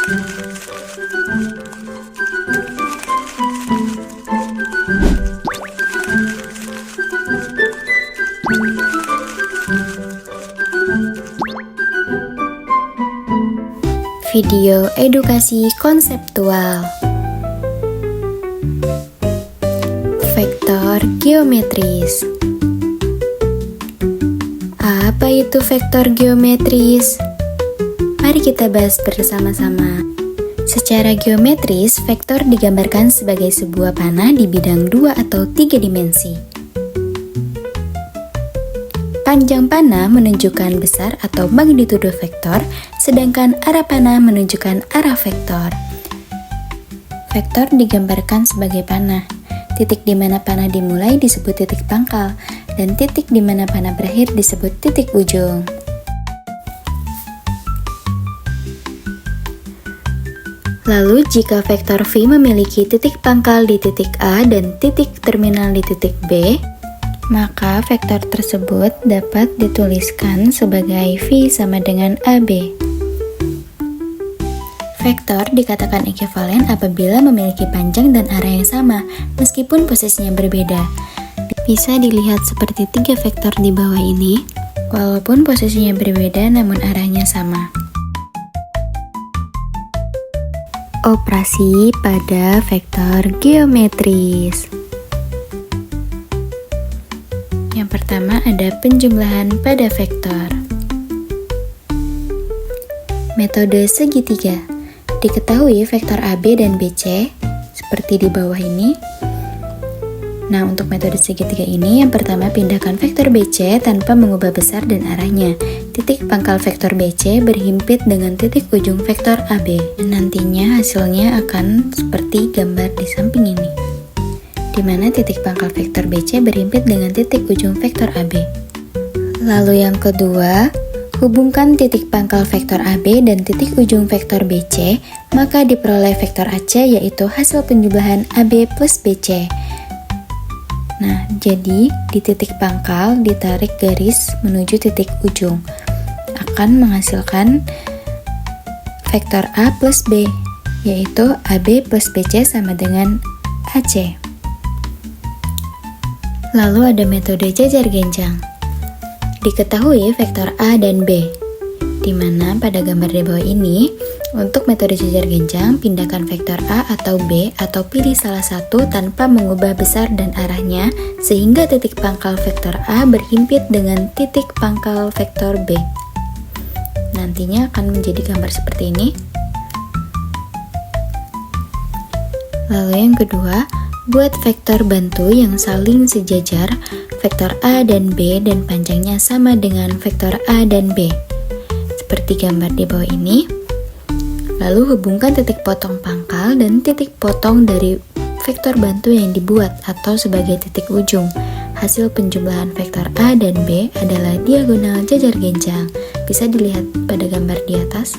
Video edukasi konseptual. Vektor geometris. Apa itu vektor geometris? Mari kita bahas bersama-sama. Secara geometris, vektor digambarkan sebagai sebuah panah di bidang 2 atau 3 dimensi. Panjang panah menunjukkan besar atau magnitudo vektor, sedangkan arah panah menunjukkan arah vektor. Vektor digambarkan sebagai panah. Titik di mana panah dimulai disebut titik pangkal, dan titik di mana panah berakhir disebut titik ujung. Lalu, jika vektor V memiliki titik pangkal di titik A dan titik terminal di titik B, maka vektor tersebut dapat dituliskan sebagai V sama dengan AB. Vektor dikatakan ekivalen apabila memiliki panjang dan arah yang sama, meskipun posisinya berbeda. Bisa dilihat seperti 3 vektor di bawah ini, walaupun posisinya berbeda namun arahnya sama. Operasi pada vektor geometris. Yang pertama ada penjumlahan pada vektor. Metode segitiga. Diketahui vektor AB dan BC seperti di bawah ini. Nah, untuk metode segitiga ini, yang pertama pindahkan vektor BC tanpa mengubah besar dan arahnya. Titik pangkal vektor BC berhimpit dengan titik ujung vektor AB. Dan nantinya hasilnya akan seperti gambar di samping ini, di mana titik pangkal vektor BC berhimpit dengan titik ujung vektor AB. Lalu yang kedua, hubungkan titik pangkal vektor AB dan titik ujung vektor BC, maka diperoleh vektor AC, yaitu hasil penjumlahan AB plus BC. Nah, jadi di titik pangkal ditarik garis menuju titik ujung, akan menghasilkan vektor A plus B, yaitu AB plus BC sama dengan AC. Lalu ada metode jajar genjang. Diketahui vektor A dan B, di mana pada gambar di bawah ini, untuk metode jajar genjang, pindahkan vektor A atau B atau pilih salah satu tanpa mengubah besar dan arahnya, sehingga titik pangkal vektor A berhimpit dengan titik pangkal vektor B. Nantinya akan menjadi gambar seperti ini. Lalu yang kedua, buat vektor bantu yang saling sejajar, vektor A dan B dan panjangnya sama dengan vektor A dan B, seperti gambar di bawah ini. Lalu hubungkan titik potong pangkal dan titik potong dari vektor bantu yang dibuat atau sebagai titik ujung. Hasil penjumlahan vektor A dan B adalah diagonal jajar genjang. Bisa dilihat pada gambar di atas.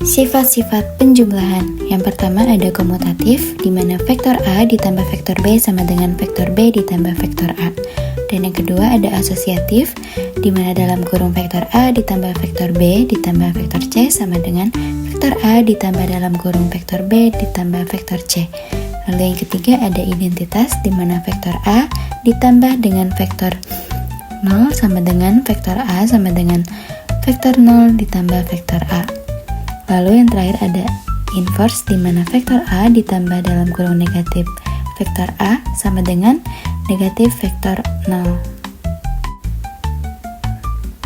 Sifat-sifat penjumlahan. Yang pertama ada komutatif, di mana vektor A ditambah vektor B sama dengan vektor B ditambah vektor A. Dan yang kedua ada asosiatif, di mana dalam kurung vektor A ditambah vektor B ditambah vektor C sama dengan vektor A ditambah dalam kurung vektor B ditambah vektor C. Lalu yang ketiga ada identitas, di mana vektor A ditambah dengan vektor 0 sama dengan vektor A sama dengan vektor 0 ditambah vektor A. Lalu yang terakhir ada inverse, di mana vektor A ditambah dalam kurung negatif vektor A sama dengan negatif vektor 0.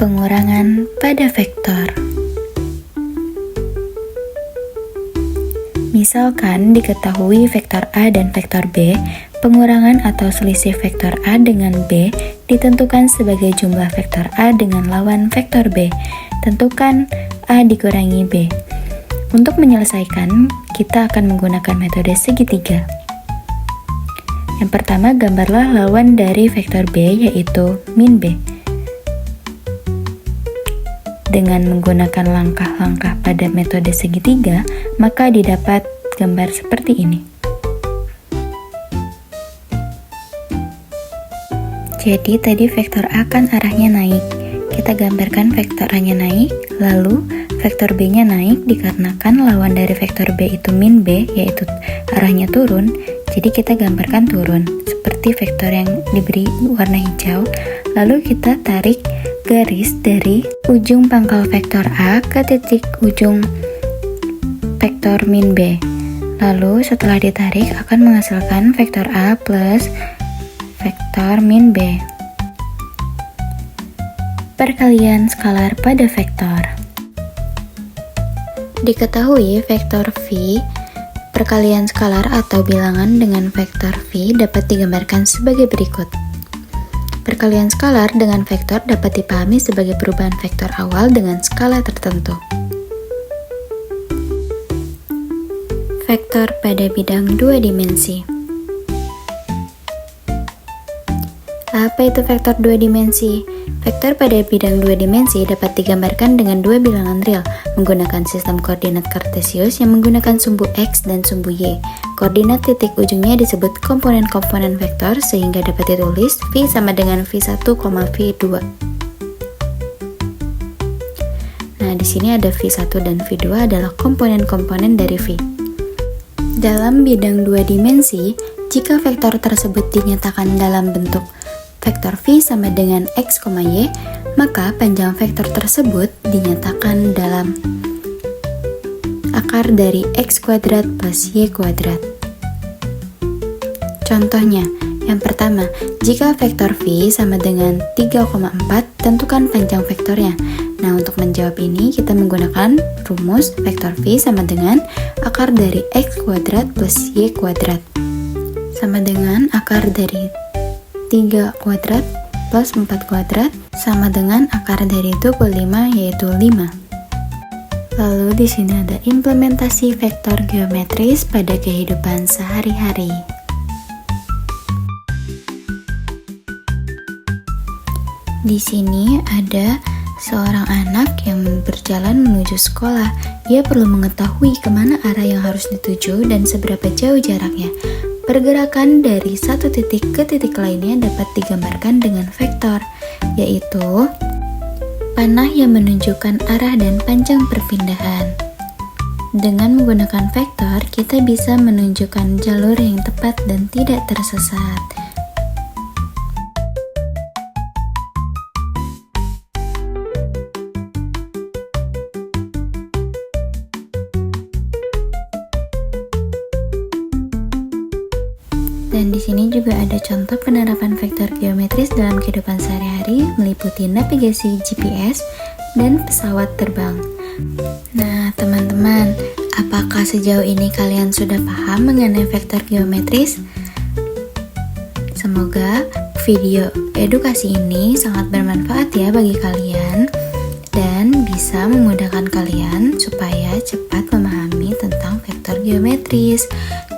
Pengurangan pada vektor. Misalkan diketahui vektor A dan vektor B, pengurangan atau selisih vektor A dengan B ditentukan sebagai jumlah vektor A dengan lawan vektor B. Tentukan A dikurangi B. Untuk menyelesaikan, kita akan menggunakan metode segitiga. Yang pertama, gambarlah lawan dari vektor B, yaitu min B. Dengan menggunakan langkah-langkah pada metode segitiga, maka didapat gambar seperti ini. Jadi tadi vektor A kan arahnya naik. Kita gambarkan vektor A-nya naik, lalu vektor B-nya naik dikarenakan lawan dari vektor B itu min B, yaitu arahnya turun. Jadi kita gambarkan turun, seperti vektor yang diberi warna hijau. Lalu kita tarik garis dari ujung pangkal vektor A ke titik ujung vektor min B. Lalu setelah ditarik akan menghasilkan vektor A plus vektor min B. Perkalian skalar pada vektor. Diketahui vektor V, perkalian skalar atau bilangan dengan vektor V dapat digambarkan sebagai berikut. Perkalian skalar dengan vektor dapat dipahami sebagai perubahan vektor awal dengan skala tertentu. Vektor pada bidang dua dimensi. Apa itu vektor dua dimensi? Vektor pada bidang dua dimensi dapat digambarkan dengan dua bilangan real menggunakan sistem koordinat kartesius yang menggunakan sumbu X dan sumbu Y. Koordinat titik ujungnya disebut komponen-komponen vektor sehingga dapat ditulis V sama dengan V1, V2. Nah, di sini ada V1 dan V2 adalah komponen-komponen dari V. Dalam bidang dua dimensi, jika vektor tersebut dinyatakan dalam bentuk vektor V sama dengan X, Y, maka panjang vektor tersebut dinyatakan dalam akar dari X kuadrat plus Y kuadrat. Contohnya, yang pertama, jika vektor V sama dengan 3,4, tentukan panjang vektornya. Nah, untuk menjawab ini, kita menggunakan rumus vektor V sama dengan akar dari X kuadrat plus Y kuadrat sama dengan akar dari 3 kuadrat plus 4 kuadrat sama dengan akar dari 25 yaitu 5. Lalu di sini ada implementasi vektor geometris pada kehidupan sehari-hari. Di sini ada seorang anak yang berjalan menuju sekolah. Ia perlu mengetahui kemana arah yang harus dituju dan seberapa jauh jaraknya. Pergerakan dari satu titik ke titik lainnya dapat digambarkan dengan vektor, yaitu panah yang menunjukkan arah dan panjang perpindahan. Dengan menggunakan vektor, kita bisa menunjukkan jalur yang tepat dan tidak tersesat. Dan di sini juga ada contoh penerapan vektor geometris dalam kehidupan sehari-hari meliputi navigasi GPS dan pesawat terbang. Nah, teman-teman, apakah sejauh ini kalian sudah paham mengenai vektor geometris? Semoga video edukasi ini sangat bermanfaat ya bagi kalian dan bisa memudahkan kalian supaya cepat memahami tentang vektor geometris.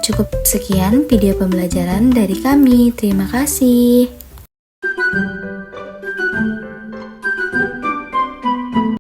Cukup sekian video pembelajaran dari kami. Terima kasih.